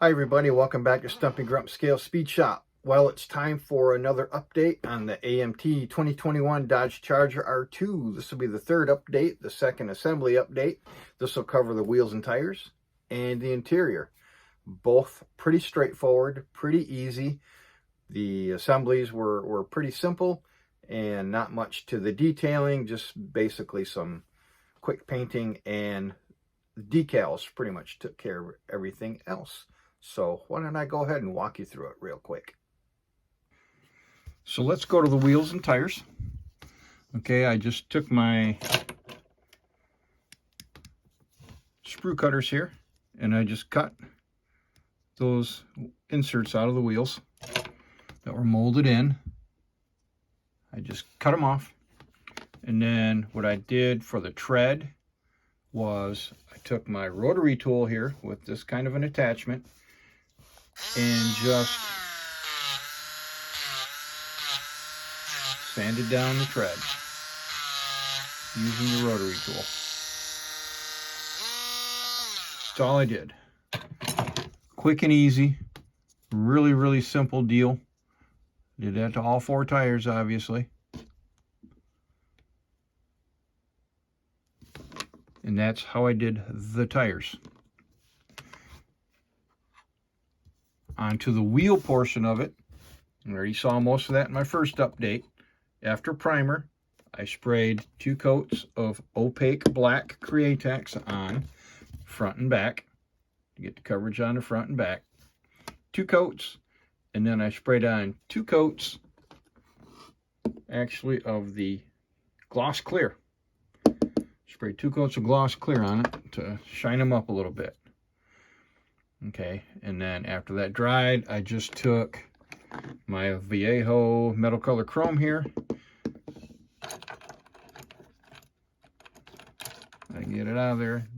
Hi everybody, welcome back to Stumpy Grump Scale Speed Shop. Well, it's time for another update on the AMT 2021 Dodge Charger R2. This will be the third update, the second assembly update. This will cover the wheels and tires and the interior. Both pretty straightforward, pretty easy. The assemblies were pretty simple and not much to the detailing, just basically some quick painting, and decals pretty much took care of everything else. So why don't I go ahead and walk you through it real quick. So let's go to the wheels and tires. Okay, I just took my sprue cutters here and I just cut those inserts out of the wheels that were molded in. I just cut them off. And then what I did for the tread was I took my rotary tool here with this kind of an attachment and just sanded down the tread using the rotary tool. That's all I did. Quick and easy. Really simple deal. Did that to all four tires, obviously. And that's how I did the tires. Onto the wheel portion of it. I already saw most of that in my first update. After primer, I sprayed 2 coats of opaque black Createx on front and back to get the coverage on the front and back. 2 coats, and then I sprayed on 2 coats actually of the gloss clear. Sprayed 2 coats of gloss clear on it to shine them up a little bit. Okay, and then after that dried, I just took my Viejo metal color chrome here. I get it out of there.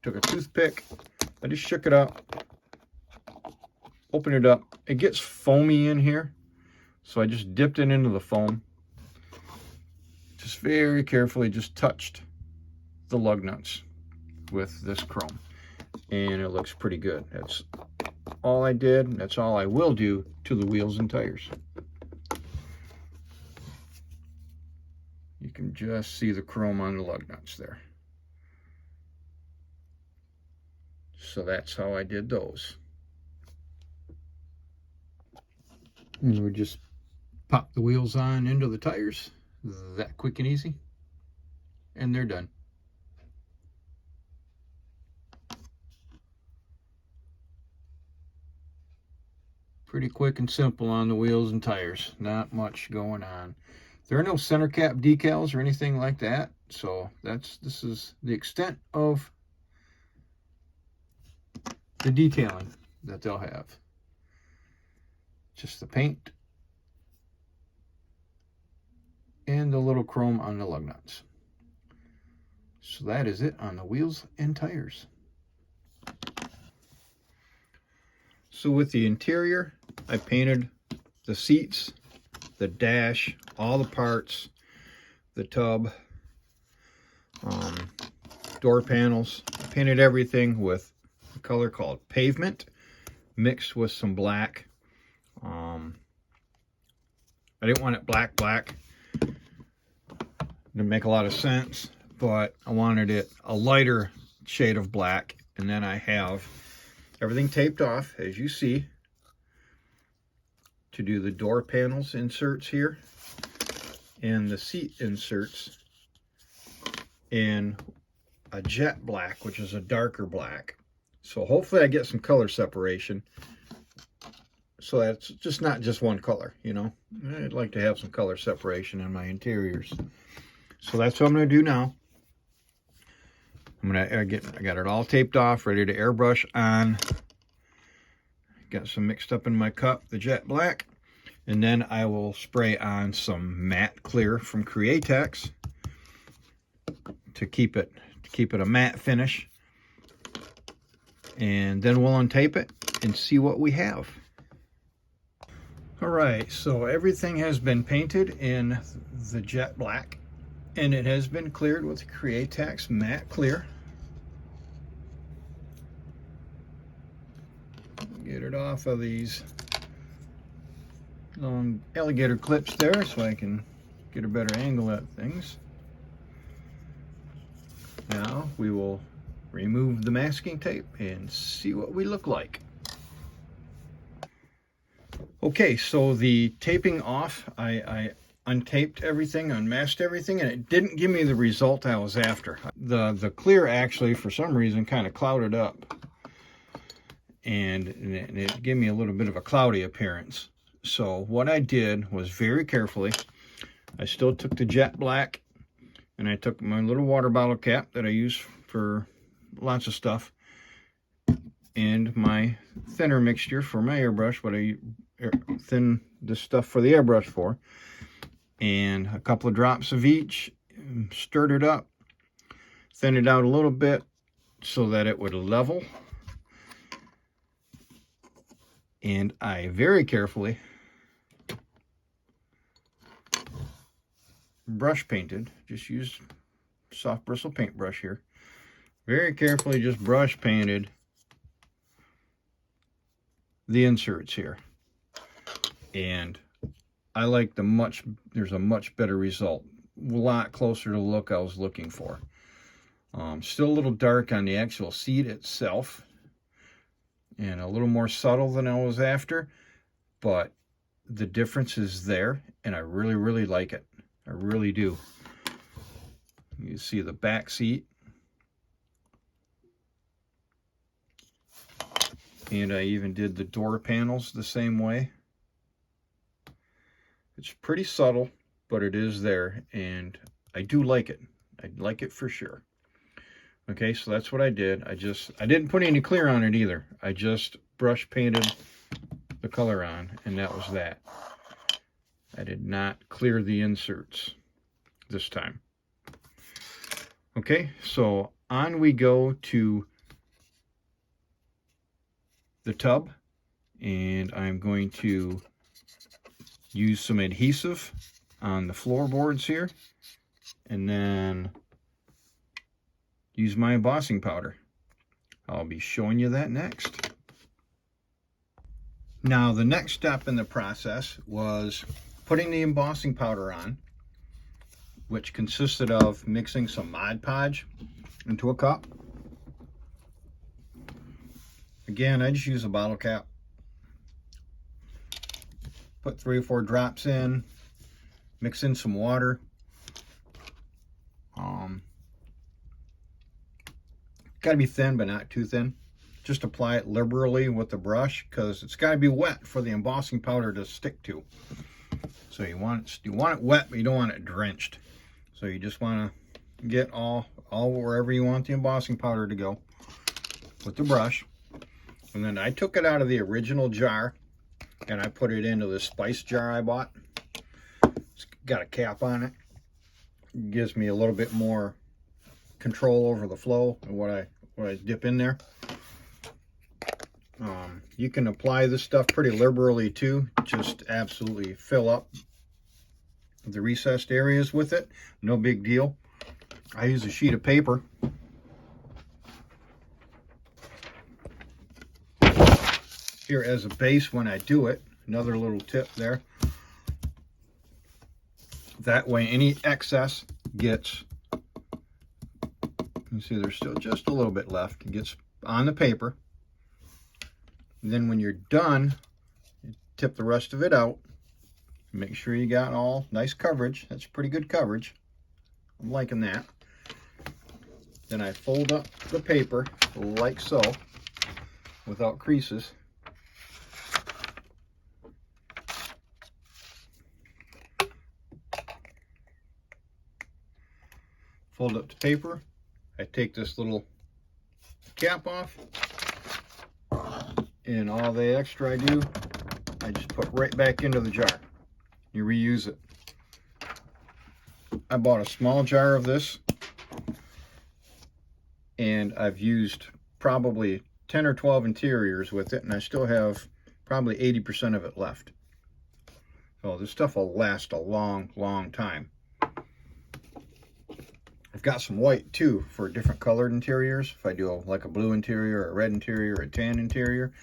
Took a toothpick. I just shook it up. Open it up. It gets foamy in here, so I just dipped it into the foam. Just very carefully just touched the lug nuts with this chrome, and it looks pretty good. That's all I did. That's all I will do to the wheels and tires. You can just see the chrome on the lug nuts there. So that's how I did those. And we just pop the wheels on into the tires. That quick and easy. And they're done. Pretty quick and simple on the wheels and tires. Not much going on. There are no center cap decals or anything like that. So this is the extent of the detailing that they'll have. Just the paint and the little chrome on the lug nuts. So that is it on the wheels and tires. So with the interior, I painted the seats, the dash, all the parts, the tub, door panels. I painted everything with a color called Pavement, mixed with some black. I didn't want it black. Didn't make a lot of sense, but I wanted it a lighter shade of black. And then I have everything taped off, as you see, to do the door panels inserts here and the seat inserts in a jet black, which is a darker black. So hopefully I get some color separation, so that's just not just one color, you know. I'd like to have some color separation in my interiors. So that's what I'm going to do now. I got it all taped off, ready to airbrush on. Got some mixed up in my cup, the jet black. And then I will spray on some matte clear from Createx to keep it a matte finish. And then we'll untape it and see what we have. All right, so everything has been painted in the jet black, and it has been cleared with Createx matte clear. get it off of these long alligator clips there so I can get a better angle at things. Now we will remove the masking tape and see what we look like. Okay, so the taping off, I untaped everything, unmasked everything, and it didn't give me the result I was after. The clear actually, for some reason, kind of clouded up. And it gave me a little bit of a cloudy appearance. So what I did was very carefully, I still took the jet black, and I took my little water bottle cap that I use for lots of stuff, and my thinner mixture for my airbrush, what I thin this stuff for the airbrush for, and a couple of drops of each, stirred it up, thinned it out a little bit so that it would level, and I very carefully brush painted, just used soft bristle paintbrush here, very carefully just brush painted the inserts here, and I like there's a much better result, a lot closer to the look I was looking for. Still a little dark on the actual seat itself, and a little more subtle than I was after, but the difference is there, and I really, really like it. I really do. You see the back seat, and I even did the door panels the same way. It's pretty subtle, but it is there, and I do like it. I like it for sure. Okay, so that's what I did. I didn't put any clear on it either. I just brush painted the color on, and that was that. I did not clear the inserts this time. Okay, so on we go to the tub, and I'm going to use some adhesive on the floorboards here, and then use my embossing powder. I'll be showing you that next. Now, the next step in the process was putting the embossing powder on, which consisted of mixing some Mod Podge into a cup. Again, I just use a bottle cap. Put 3 or 4 drops in, mix in some water. Got to be thin, but not too thin. Just apply it liberally with the brush, because it's got to be wet for the embossing powder to stick to. So you want it wet, but you don't want it drenched. So you just want to get all wherever you want the embossing powder to go with the brush. And then I took it out of the original jar, and I put it into this spice jar I bought. It's got a cap on it. It gives me a little bit more control over the flow and what I dip in there. You can apply this stuff pretty liberally too. Just absolutely fill up the recessed areas with it. No big deal. I use a sheet of paper. Here as a base when I do it. Another little tip there. That way any excess gets, you see there's still just a little bit left. It gets on the paper. And then when you're done, you tip the rest of it out. Make sure you got all nice coverage. That's pretty good coverage. I'm liking that. Then I fold up the paper like so, without creases. Fold up the paper. I take this little cap off, and all the extra I do, I just put right back into the jar. You reuse it. I bought a small jar of this, and I've used probably 10 or 12 interiors with it, and I still have probably 80% of it left. So this stuff will last a long, long time. I've got some white too for different colored interiors. If I do like a blue interior, or a red interior, or a tan interior,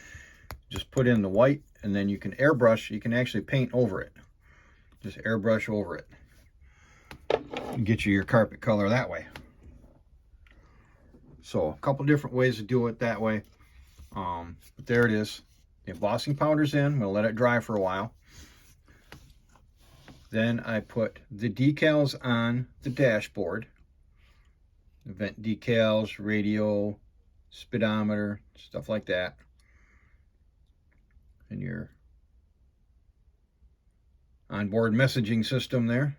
Just put in the white, and then you can airbrush. You can actually paint over it. Just airbrush over it and get you your carpet color that way. So a couple different ways to do it that way. But there it is. The embossing powder's in. I'm going to let it dry for a while. Then I put the decals on the dashboard. Vent decals, radio, speedometer, stuff like that. And your onboard messaging system there.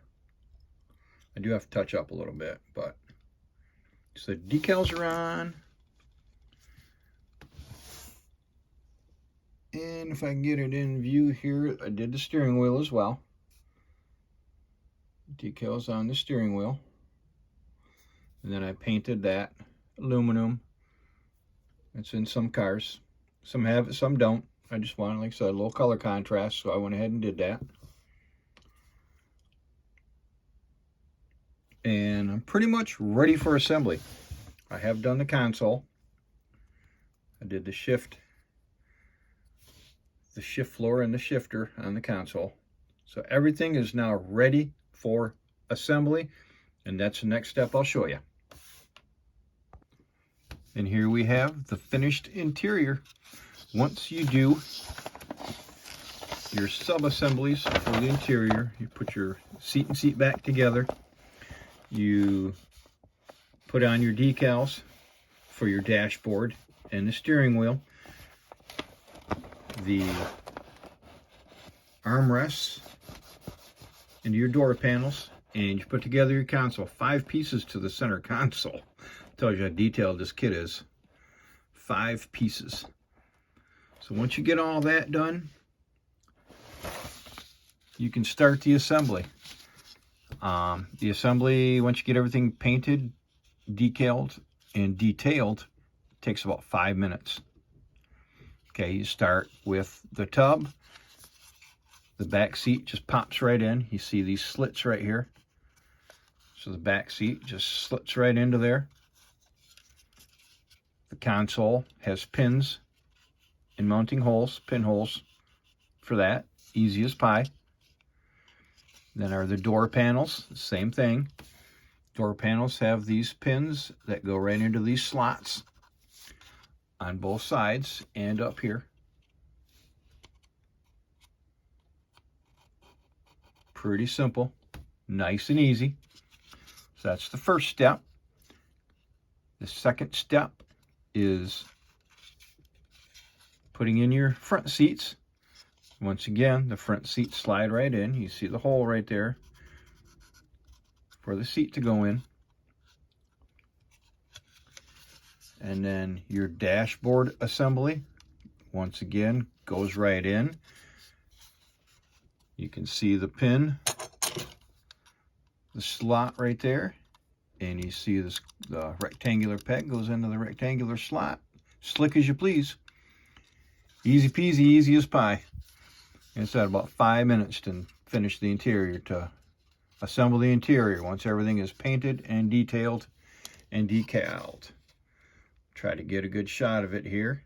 I do have to touch up a little bit, but so the decals are on. And if I can get it in view here, I did the steering wheel as well. Decals on the steering wheel. And then I painted that aluminum. It's in some cars. Some have it, some don't. I just wanted, like I said, a little color contrast, so I went ahead and did that. And I'm pretty much ready for assembly. I have done the console. I did the shift floor and the shifter on the console. So everything is now ready for assembly, and that's the next step I'll show you. And here we have the finished interior. Once you do your sub-assemblies for the interior, you put your seat and seat back together, you put on your decals for your dashboard and the steering wheel, the armrests into your door panels, and you put together your console. 5 pieces to the center console. Tells you how detailed this kit is. 5 pieces. So once you get all that done, you can start the assembly. The assembly, once you get everything painted, decaled, and detailed, takes about 5 minutes. Okay, you start with the tub. The back seat just pops right in. You see these slits right here. So the back seat just slits right into there. The console has pins and mounting holes, pinholes for that. Easy as pie. Then are the door panels, same thing. Door panels have these pins that go right into these slots on both sides and up here. Pretty simple, nice and easy. So that's the first step. The second step is putting in your front seats. Once again, the front seats slide right in. You see the hole right there for the seat to go in. And then your dashboard assembly, once again, goes right in. You can see the pin, the slot right there. And you see this, the rectangular peg goes into the rectangular slot. Slick as you please. Easy peasy, easy as pie. And it's at about 5 minutes to finish the interior, to assemble the interior once everything is painted and detailed and decaled. Try to get a good shot of it here.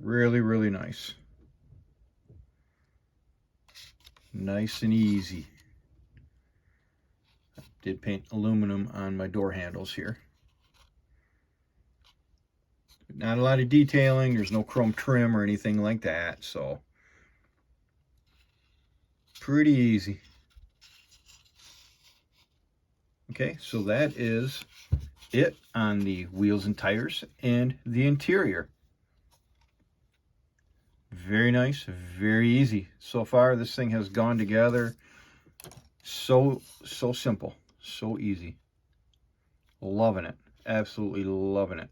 Really, really nice. Nice and easy. I did paint aluminum on my door handles here. Not a lot of detailing. There's no chrome trim or anything like that, so pretty easy. Okay, so that is it on the wheels and tires and the interior. Very nice, very easy. So far, this thing has gone together so simple, so easy. Loving it, absolutely loving it.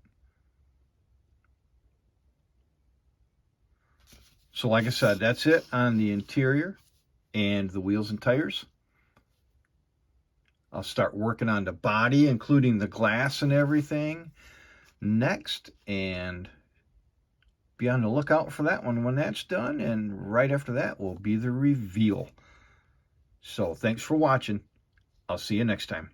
So like I said, that's it on the interior and the wheels and tires. I'll start working on the body, including the glass and everything next, and be on the lookout for that one when that's done. And right after that will be the reveal. So thanks for watching. I'll see you next time.